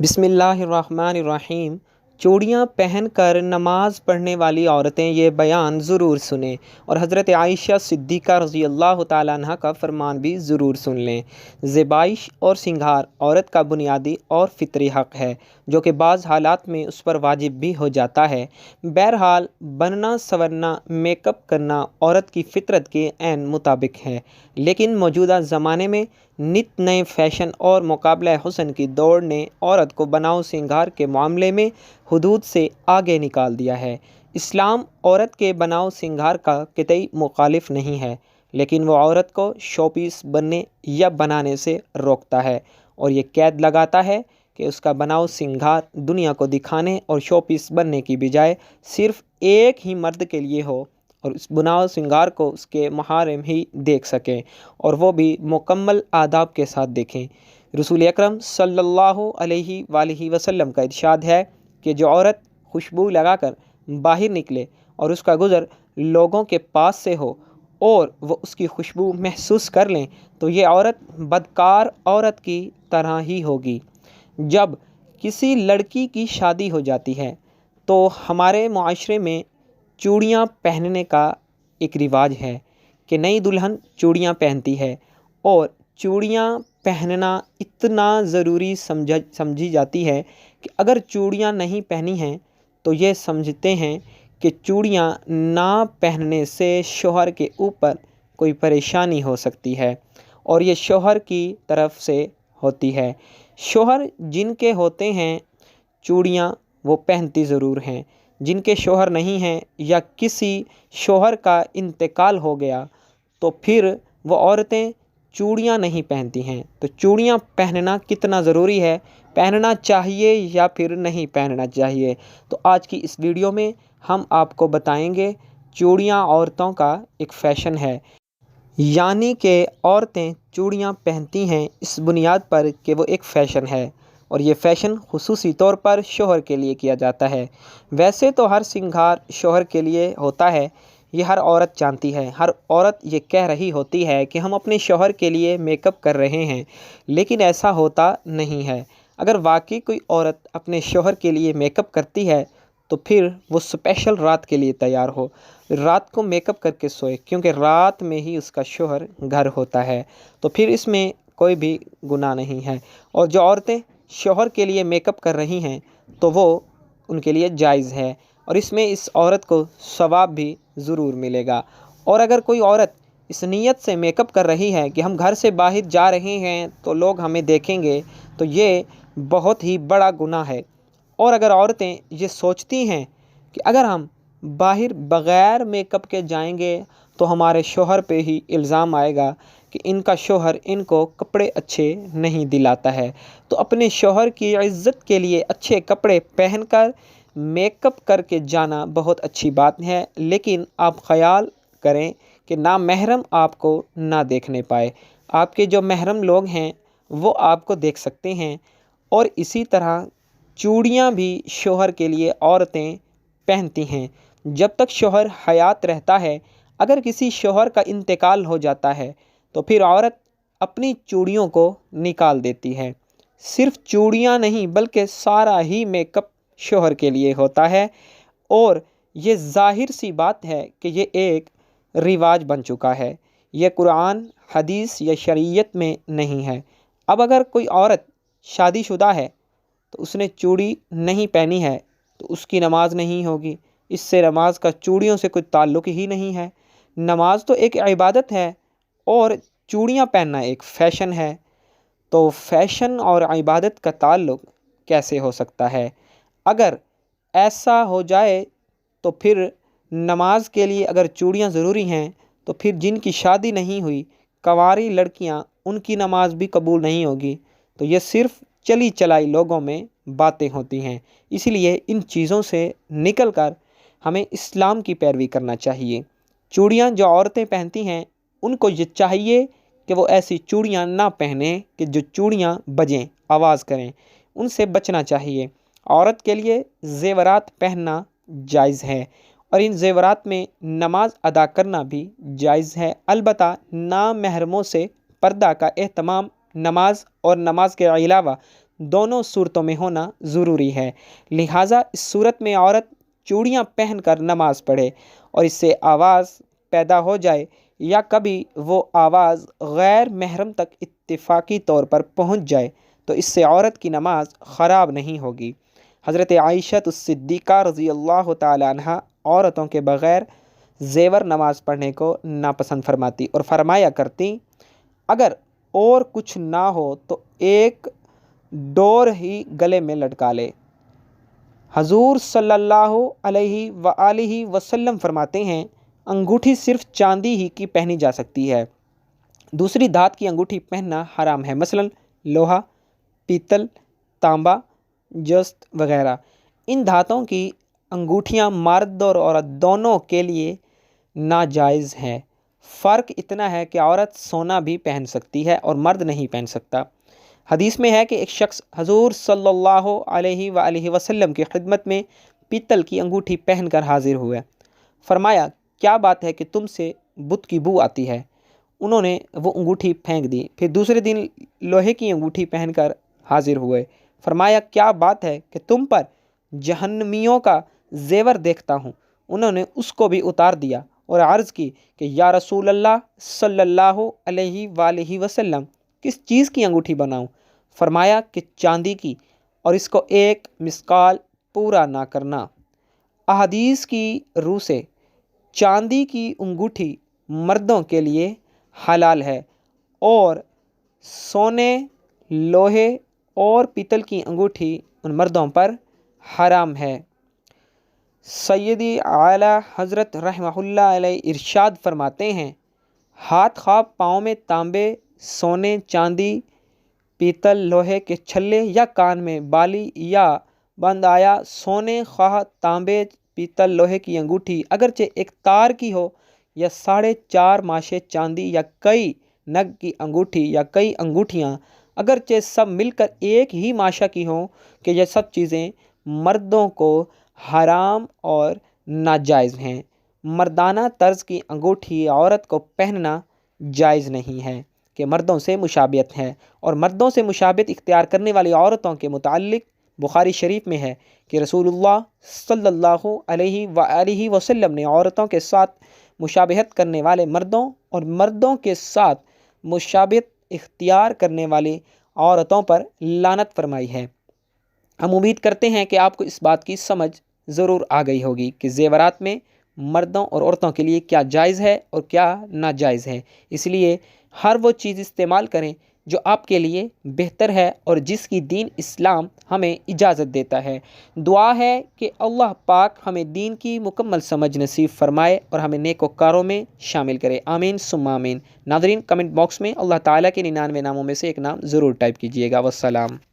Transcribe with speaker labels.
Speaker 1: بسم اللہ الرحمن الرحیم۔ چوڑیاں پہن کر نماز پڑھنے والی عورتیں یہ بیان ضرور سنیں، اور حضرت عائشہ صدیقہ رضی اللہ تعالیٰ عنہ کا فرمان بھی ضرور سن لیں۔ زیبائش اور سنگھار عورت کا بنیادی اور فطری حق ہے، جو کہ بعض حالات میں اس پر واجب بھی ہو جاتا ہے۔ بہرحال بننا سنورنا، میک اپ کرنا عورت کی فطرت کے عین مطابق ہے، لیکن موجودہ زمانے میں نت نئے فیشن اور مقابلہ حسن کی دوڑ نے عورت کو بناؤ سنگھار کے معاملے میں حدود سے آگے نکال دیا ہے۔ اسلام عورت کے بناؤ سنگھار کا قطعی مخالف نہیں ہے، لیکن وہ عورت کو شو پیس بننے یا بنانے سے روکتا ہے، اور یہ قید لگاتا ہے کہ اس کا بناؤ سنگھار دنیا کو دکھانے اور شو پیس بننے کی بجائے صرف ایک ہی مرد کے لیے ہو، اور اس بناؤ سنگھار کو اس کے محارم ہی دیکھ سکیں، اور وہ بھی مکمل آداب کے ساتھ دیکھیں۔ رسول اکرم صلی اللہ علیہ وآلہ وسلم کا ارشاد ہے کہ جو عورت خوشبو لگا کر باہر نکلے اور اس کا گزر لوگوں کے پاس سے ہو اور وہ اس کی خوشبو محسوس کر لیں تو یہ عورت بدکار عورت کی طرح ہی ہوگی۔ جب کسی لڑکی کی شادی ہو جاتی ہے تو ہمارے معاشرے میں چوڑیاں پہننے کا ایک رواج ہے کہ نئی دلہن چوڑیاں پہنتی ہے، اور چوڑیاں پہننا اتنا ضروری سمجھی جاتی ہے کہ اگر چوڑیاں نہیں پہنی ہیں تو یہ سمجھتے ہیں کہ چوڑیاں نہ پہننے سے شوہر کے اوپر کوئی پریشانی ہو سکتی ہے، اور یہ شوہر کی طرف سے ہوتی ہے۔ شوہر جن کے ہوتے ہیں چوڑیاں وہ پہنتی ضرور ہیں، جن کے شوہر نہیں ہیں یا کسی شوہر کا انتقال ہو گیا تو پھر وہ عورتیں چوڑیاں نہیں پہنتی ہیں۔ تو چوڑیاں پہننا کتنا ضروری ہے، پہننا چاہیے یا پھر نہیں پہننا چاہیے، تو آج کی اس ویڈیو میں ہم آپ کو بتائیں گے چوڑیاں عورتوں کا ایک فیشن ہے، یعنی کہ عورتیں چوڑیاں پہنتی ہیں اس بنیاد پر کہ وہ ایک فیشن ہے، اور یہ فیشن خصوصی طور پر شوہر کے لیے کیا جاتا ہے۔ ویسے تو ہر سنگھار شوہر کے لیے ہوتا ہے، یہ ہر عورت جانتی ہے، ہر عورت یہ کہہ رہی ہوتی ہے کہ ہم اپنے شوہر کے لیے میک اپ کر رہے ہیں، لیکن ایسا ہوتا نہیں ہے۔ اگر واقعی کوئی عورت اپنے شوہر کے لیے میک اپ کرتی ہے تو پھر وہ اسپیشل رات کے لیے تیار ہو، رات کو میک اپ کر کے سوئے، کیونکہ رات میں ہی اس کا شوہر گھر ہوتا ہے، تو پھر اس میں کوئی بھی گناہ نہیں ہے۔ اور جو عورتیں شوہر کے لیے میک اپ کر رہی ہیں تو وہ ان کے لیے جائز ہے، اور اس میں اس عورت کو ثواب بھی ضرور ملے گا۔ اور اگر کوئی عورت اس نیت سے میک اپ کر رہی ہے کہ ہم گھر سے باہر جا رہے ہیں تو لوگ ہمیں دیکھیں گے، تو یہ بہت ہی بڑا گناہ ہے۔ اور اگر عورتیں یہ سوچتی ہیں کہ اگر ہم باہر بغیر میک اپ کے جائیں گے تو ہمارے شوہر پہ ہی الزام آئے گا کہ ان کا شوہر ان کو کپڑے اچھے نہیں دلاتا ہے، تو اپنے شوہر کی عزت کے لیے اچھے کپڑے پہن کر میک اپ کر کے جانا بہت اچھی بات ہے، لیکن آپ خیال کریں کہ نامحرم آپ کو نہ دیکھنے پائے۔ آپ کے جو محرم لوگ ہیں وہ آپ کو دیکھ سکتے ہیں۔ اور اسی طرح چوڑیاں بھی شوہر کے لیے عورتیں پہنتی ہیں جب تک شوہر حیات رہتا ہے۔ اگر کسی شوہر کا انتقال ہو جاتا ہے تو پھر عورت اپنی چوڑیوں کو نکال دیتی ہے۔ صرف چوڑیاں نہیں بلکہ سارا ہی میک اپ شوہر کے لیے ہوتا ہے، اور یہ ظاہر سی بات ہے کہ یہ ایک رواج بن چکا ہے، یہ قرآن حدیث یا شریعت میں نہیں ہے۔ اب اگر کوئی عورت شادی شدہ ہے تو اس نے چوڑی نہیں پہنی ہے تو اس کی نماز نہیں ہوگی، اس سے نماز کا چوڑیوں سے کوئی تعلق ہی نہیں ہے۔ نماز تو ایک عبادت ہے اور چوڑیاں پہننا ایک فیشن ہے، تو فیشن اور عبادت کا تعلق کیسے ہو سکتا ہے؟ اگر ایسا ہو جائے تو پھر نماز کے لیے اگر چوڑیاں ضروری ہیں تو پھر جن کی شادی نہیں ہوئی کنواری لڑکیاں، ان کی نماز بھی قبول نہیں ہوگی۔ تو یہ صرف چلی چلائی لوگوں میں باتیں ہوتی ہیں، اسی لیے ان چیزوں سے نکل کر ہمیں اسلام کی پیروی کرنا چاہیے۔ چوڑیاں جو عورتیں پہنتی ہیں ان کو یہ چاہیے کہ وہ ایسی چوڑیاں نہ پہنیں کہ جو چوڑیاں بجیں، آواز کریں، ان سے بچنا چاہیے۔ عورت کے لیے زیورات پہننا جائز ہے، اور ان زیورات میں نماز ادا کرنا بھی جائز ہے، البتہ نامحرموں سے پردہ کا اہتمام نماز اور نماز کے علاوہ دونوں صورتوں میں ہونا ضروری ہے۔ لہٰذا اس صورت میں عورت چوڑیاں پہن کر نماز پڑھے اور اس سے آواز پیدا ہو جائے یا کبھی وہ آواز غیر محرم تک اتفاقی طور پر پہنچ جائے تو اس سے عورت کی نماز خراب نہیں ہوگی۔ حضرت عائشہ الصدیقہ رضی اللہ تعالی عنہ عورتوں کے بغیر زیور نماز پڑھنے کو ناپسند فرماتی اور فرمایا کرتی اگر اور کچھ نہ ہو تو ایک ڈور ہی گلے میں لٹکا لے۔ حضور صلی اللہ علیہ وآلہ وسلم فرماتے ہیں انگوٹھی صرف چاندی ہی کی پہنی جا سکتی ہے، دوسری دھات کی انگوٹھی پہننا حرام ہے، مثلا لوہا، پیتل، تانبا، جست وغیرہ۔ ان دھاتوں کی انگوٹھیاں مرد اور عورت دونوں کے لیے ناجائز ہیں۔ فرق اتنا ہے کہ عورت سونا بھی پہن سکتی ہے اور مرد نہیں پہن سکتا۔ حدیث میں ہے کہ ایک شخص حضور صلی اللہ علیہ وآلہ وسلم کی خدمت میں پیتل کی انگوٹھی پہن کر حاضر ہوئے۔ فرمایا کیا بات ہے کہ تم سے بت کی بو آتی ہے؟ انہوں نے وہ انگوٹھی پھینک دی۔ پھر دوسرے دن لوہے کی انگوٹھی پہن کر حاضر ہوئے۔ فرمایا کیا بات ہے کہ تم پر جہنمیوں کا زیور دیکھتا ہوں؟ انہوں نے اس کو بھی اتار دیا اور عرض کی کہ یا رسول اللہ صلی اللہ علیہ وآلہ وسلم کس چیز کی انگوٹھی بناؤں؟ فرمایا کہ چاندی کی، اور اس کو ایک مسقال پورا نہ کرنا۔ احادیث کی روح سے چاندی کی انگوٹھی مردوں کے لیے حلال ہے اور سونے، لوہے اور پیتل کی انگوٹھی ان مردوں پر حرام ہے۔ سیدی اعلیٰ حضرت رحمہ اللہ علیہ ارشاد فرماتے ہیں ہاتھ خواہ پاؤں میں تانبے، سونے، چاندی، پیتل، لوہے کے چھلے یا کان میں بالی یا بند آیا سونے خواہ تانبے، پیتل، لوہے کی انگوٹھی اگرچہ ایک تار کی ہو یا 4.5 ماشے چاندی یا کئی نگ کی انگوٹھی یا کئی انگوٹھیاں اگرچہ سب مل کر ایک ہی ماشا کی ہوں کہ یہ سب چیزیں مردوں کو حرام اور ناجائز ہیں۔ مردانہ طرز کی انگوٹھی عورت کو پہننا جائز نہیں ہے کہ مردوں سے مشابہت ہے، اور مردوں سے مشابہت اختیار کرنے والی عورتوں کے متعلق بخاری شریف میں ہے کہ رسول اللہ صلی اللہ علیہ وآلہ وسلم نے عورتوں کے ساتھ مشابہت کرنے والے مردوں اور مردوں کے ساتھ مشابہت اختیار کرنے والی عورتوں پر لعنت فرمائی ہے۔ ہم امید کرتے ہیں کہ آپ کو اس بات کی سمجھ ضرور آ گئی ہوگی کہ زیورات میں مردوں اور عورتوں کے لیے کیا جائز ہے اور کیا ناجائز ہے۔ اس لیے ہر وہ چیز استعمال کریں جو آپ کے لیے بہتر ہے اور جس کی دین اسلام ہمیں اجازت دیتا ہے۔ دعا ہے کہ اللہ پاک ہمیں دین کی مکمل سمجھ نصیب فرمائے اور ہمیں نیک وکاروں میں شامل کرے، آمین ثم آمین۔ ناظرین کمنٹ باکس میں اللہ تعالیٰ کے 99 ناموں میں سے ایک نام ضرور ٹائپ کیجیے گا۔ والسلام۔